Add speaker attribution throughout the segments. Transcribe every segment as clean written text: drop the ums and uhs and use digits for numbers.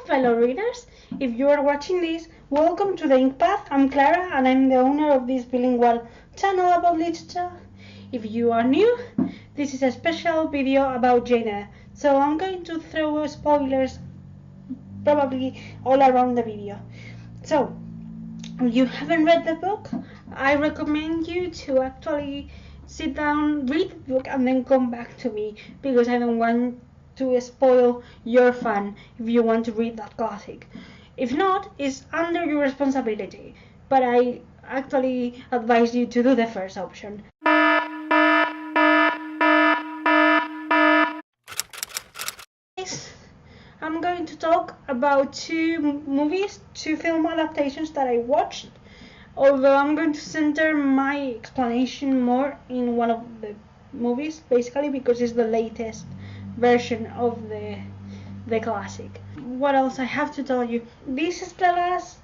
Speaker 1: fellow readers. If you are watching this, welcome to the Ink Path. I'm Clara and I'm the owner of this bilingual channel about literature. If you are new, this is a special video about Jane Eyre. So I'm going to throw spoilers probably all around the video. So, if you haven't read the book, I recommend you to actually sit down, read the book, and then come back to me, because I don't want to spoil your fun if you want to read that classic. If not, it's under your responsibility, but I actually advise you to do the first option. I'm going to talk about two film adaptations that I watched, although I'm going to center my explanation more in one of the movies, basically because it's the latest version of the classic. What else I have to tell you? This is the last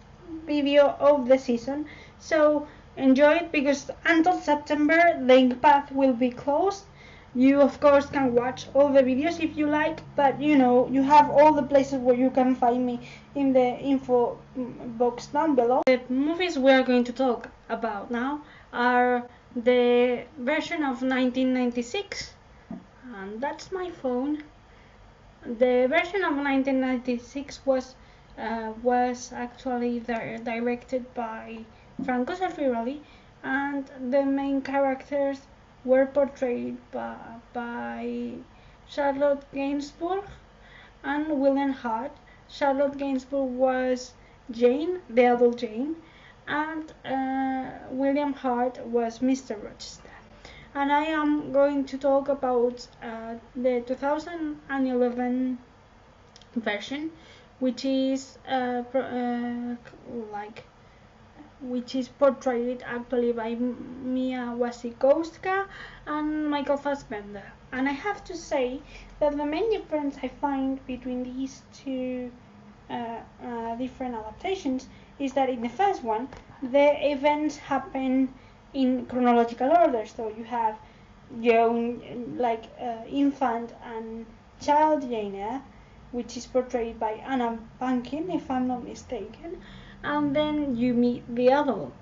Speaker 1: video of the season, so enjoy it, because until September the Ink Path will be closed. You of course can watch all the videos if you like, but you have all the places where you can find me in the info box down below. The movies we are going to talk about now are the version of 1996, and that's my phone. The version of 1996 was actually directed by Franco Zeffirelli, and the main characters were portrayed by Charlotte Gainsbourg and William Hart. Charlotte Gainsbourg was Jane, the adult Jane, and William Hart was Mr. Rochester. And I am going to talk about the 2011 version, which is which is portrayed actually by Mia Wasikowska and Michael Fassbender. And I have to say that the main difference I find between these two different adaptations is that in the first one, the events happen in chronological order. So you have young, infant and child Jane Eyre, which is portrayed by Anna Paquin, if I'm not mistaken, and then you meet the adult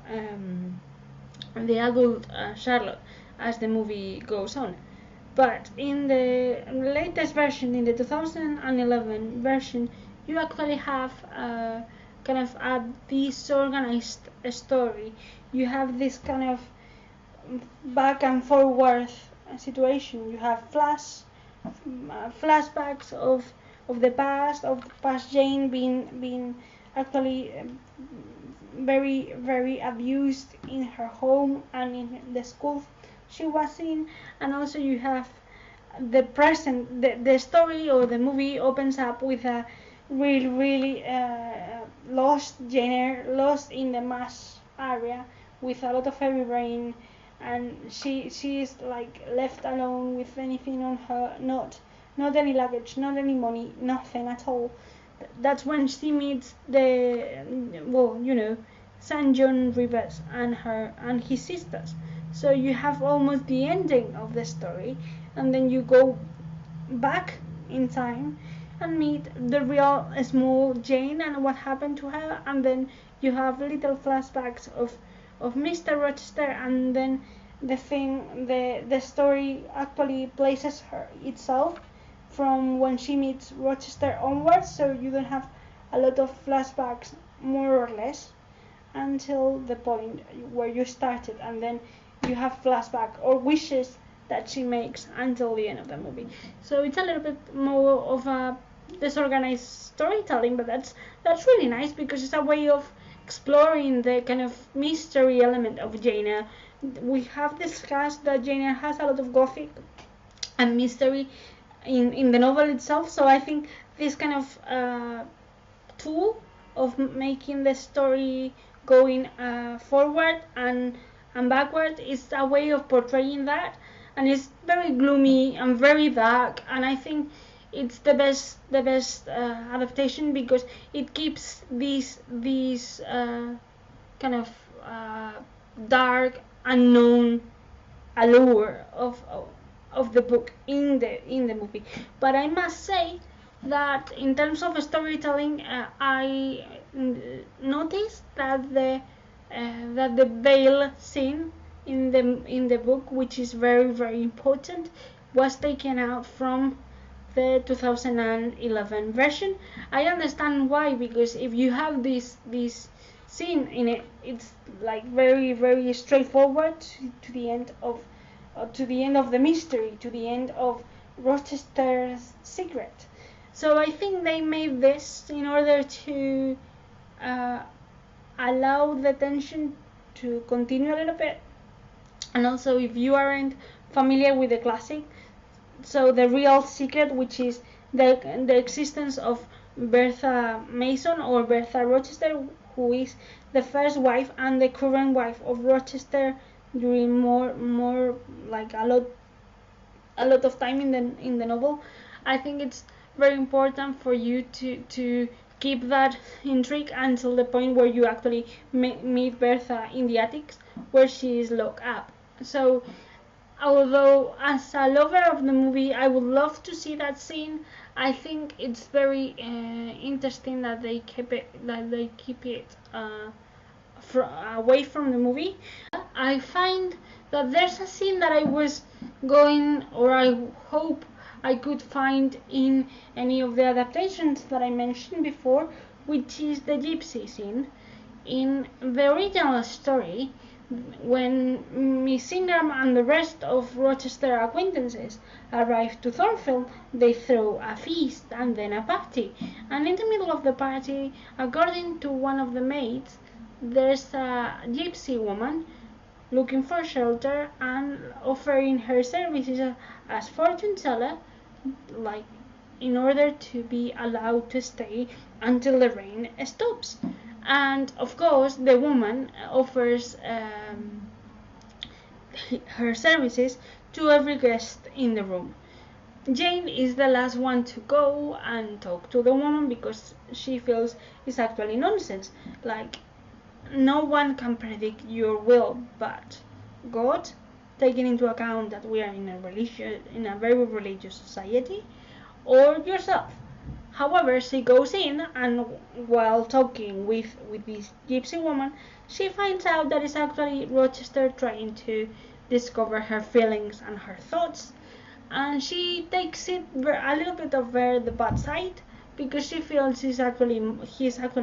Speaker 1: Charlotte as the movie goes on. But in the latest version, in the 2011 version, you actually have kind of a disorganized story. You have this kind of back and forward situation. You have flashbacks of the past Jane being actually very, very abused in her home and in the school she was in. And also you have the present. The story or the movie opens up with a really lost Jane Eyre, lost in the marsh area with a lot of heavy rain, and she is like left alone with anything on her, not any luggage, not any money, nothing at all. That's when she meets St. John Rivers and his sisters. So you have almost the ending of the story, and then you go back in time and meet the real small Jane and what happened to her, and then you have little flashbacks of Mr. Rochester, and then the story actually places her itself from when she meets Rochester onwards, so you don't have a lot of flashbacks, more or less, until the point where you started, and then you have flashback or wishes that she makes until the end of the movie. So it's a little bit more of a disorganized storytelling, but that's really nice, because it's a way of exploring the kind of mystery element of Jane Eyre. We have discussed that Jane Eyre has a lot of gothic and mystery in the novel itself, so I think this kind of tool of making the story going forward and backward is a way of portraying that, and it's very gloomy and very dark, and I think it's the best adaptation, because it keeps this kind of dark, unknown allure of the book in the movie. But I must say that in terms of storytelling, I noticed that the veil scene in the book, which is very very important, was taken out from the 2011 version. I understand why, because if you have this scene in it, it's like very very straightforward to the end of the mystery, to the end of Rochester's secret. So I think they made this in order to uh, allow the tension to continue a little bit. And also, if you aren't familiar with the classic, so the real secret, which is the existence of Bertha Mason or Bertha Rochester, who is the first wife and the current wife of Rochester during more like a lot of time in the novel. I think it's very important for you to keep that intrigue until the point where you actually meet Bertha in the attics where she is locked up. So although as a lover of the movie I would love to see that scene, I think it's very interesting that they keep it away from the movie. I find that there's a scene that I was going, or I hope I could find in any of the adaptations that I mentioned before, which is the gypsy scene. In the original story, when Miss Ingram and the rest of Rochester acquaintances arrive to Thornfield, they throw a feast and then a party. And in the middle of the party, according to one of the maids, there's a gypsy woman looking for shelter and offering her services as fortune teller, like in order to be allowed to stay until the rain stops. And of course, the woman offers her services to every guest in the room. Jane is the last one to go and talk to the woman because she feels it's actually nonsense. Like, no one can predict your will but God, taking into account that we are in a very religious society, or yourself. However, she goes in, and while talking with this gypsy woman, she finds out that it's actually Rochester trying to discover her feelings and her thoughts, and she takes it a little bit of the bad side because she feels he's actually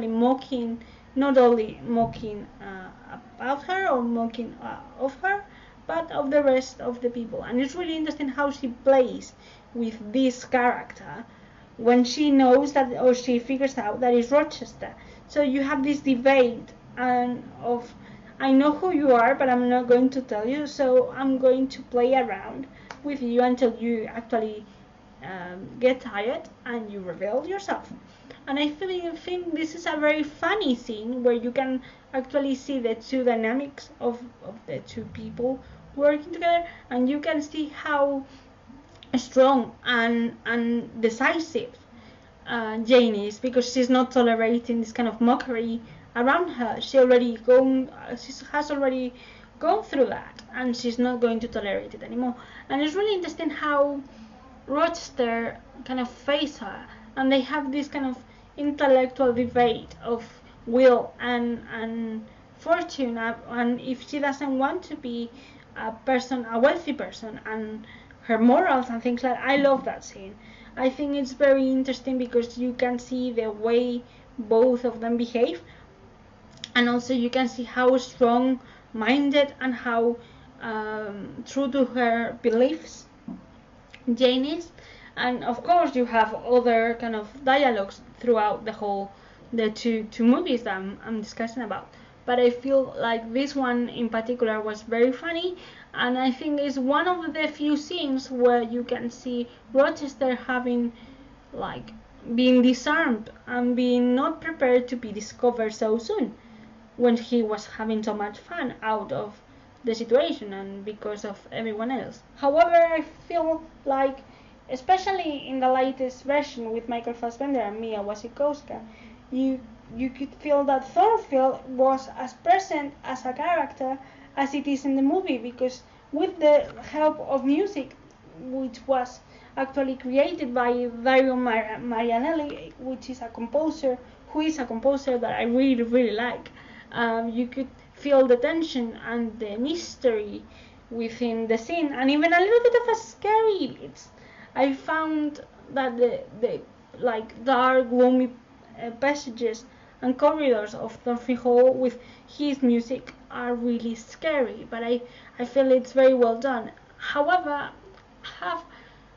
Speaker 1: mocking, not only mocking about her or mocking of her, but of the rest of the people. And it's really interesting how she plays with this character when she knows that, or she figures out that it's Rochester. So you have this debate and of, I know who you are, but I'm not going to tell you, so I'm going to play around with you until you actually get tired and you reveal yourself. And I think this is a very funny scene where you can actually see the two dynamics of the two people working together, and you can see how strong and decisive Jane is, because she's not tolerating this kind of mockery around her. She has already gone through that, and she's not going to tolerate it anymore. And it's really interesting how Rochester kind of face her, and they have this kind of intellectual debate of will and fortune, and if she doesn't want to be a wealthy person, and her morals and things like that. I love that scene. I think it's very interesting because you can see the way both of them behave, and also you can see how strong-minded and how true to her beliefs Jane is. And of course you have other kind of dialogues throughout the two movies that I'm discussing about, but I feel like this one in particular was very funny, and I think it's one of the few scenes where you can see Rochester having, like, being disarmed and being not prepared to be discovered so soon, when he was having so much fun out of the situation and because of everyone else. However, I feel like, especially in the latest version with Michael Fassbender and Mia Wasikowska, you could feel that Thornfield was as present as a character as it is in the movie, because with the help of music, which was actually created by Dario Marianelli, which is a composer, who is a composer that I really, really like. You could feel the tension and the mystery within the scene, and even a little bit of a scary bits. I found that the like dark, gloomy passages and corridors of Thornfield Hall with his music are really scary, but I feel it's very well done. However,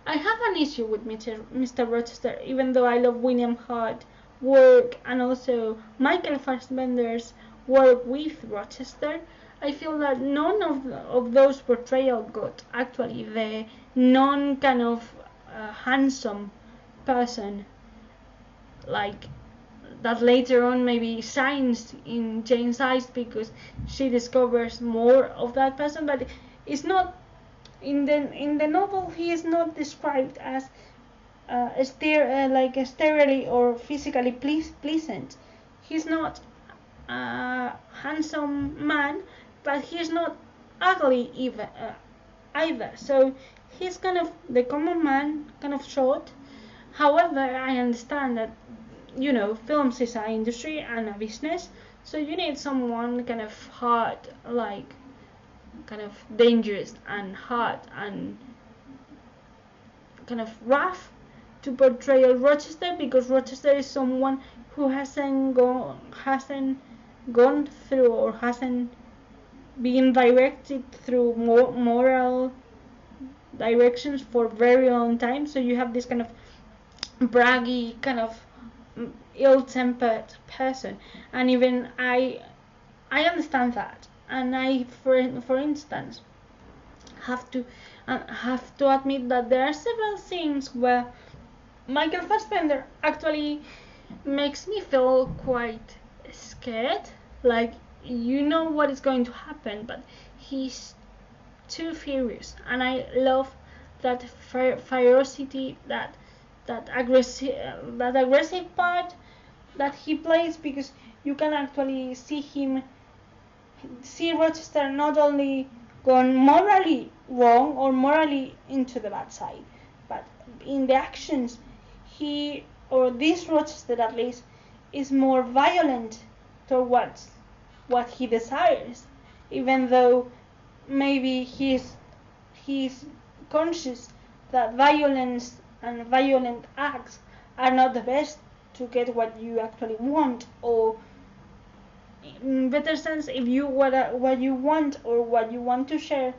Speaker 1: I have an issue with Mr. Rochester, even though I love William Hart work and also Michael Fassbender's work with Rochester. I feel that none of those portrayals got actually the non kind of handsome person like that later on maybe shines in Jane's eyes because she discovers more of that person, but it's not in the novel. He is not described as like sterilely or physically pleasant. He's not a handsome man, but he's not ugly either. So he's kind of the common man, kind of short. However, I understand that films is an industry and a business, so you need someone kind of hard, like kind of dangerous and hard and kind of rough to portray Rochester, because Rochester is someone who hasn't gone through or hasn't been directed through moral directions for a very long time. So you have this kind of braggy, kind of ill-tempered person, and even I understand that, and I, for instance, have to admit that there are several scenes where Michael Fassbender actually makes me feel quite scared, like you know what is going to happen, but he's too furious, and I love that ferocity, that aggressive part that he plays, because you can actually see Rochester not only gone morally wrong or morally into the bad side, but in the actions he, or this Rochester at least, is more violent towards what he desires, even though maybe he's conscious that violence and violent acts are not the best to get what you actually want, or in better sense, if you what you want or what you want to share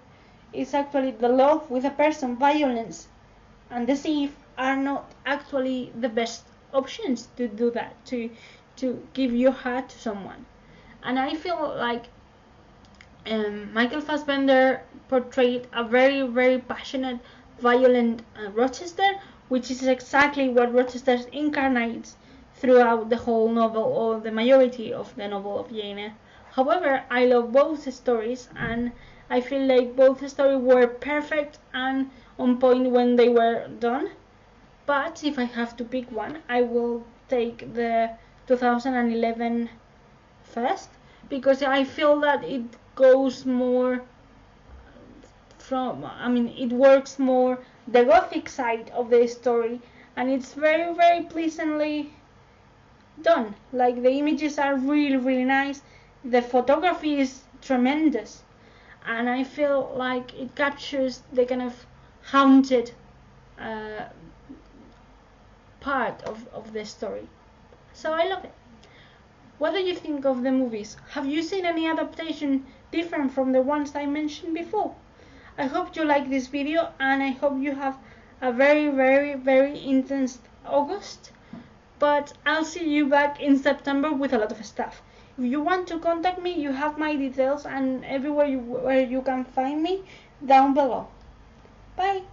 Speaker 1: is actually the love with a person, violence and deceive are not actually the best options to do that, to give your heart to someone. And I feel like Michael Fassbender portrayed a very, very passionate, violent Rochester, which is exactly what Rochester incarnates throughout the whole novel, or the majority of the novel of Jane Eyre. However, I love both stories, and I feel like both stories were perfect and on point when they were done. But if I have to pick one, I will take the 2011 first, because I feel that it goes more it works more the gothic side of the story, and it's very, very pleasantly done. Like, the images are really, really nice, the photography is tremendous, and I feel like it captures the kind of haunted part of the story. So I love it. What do you think of the movies? Have you seen any adaptation different from the ones I mentioned before? I hope you like this video, and I hope you have a very, very, very intense August. But I'll see you back in September with a lot of stuff. If you want to contact me, you have my details and everywhere where you can find me down below. Bye!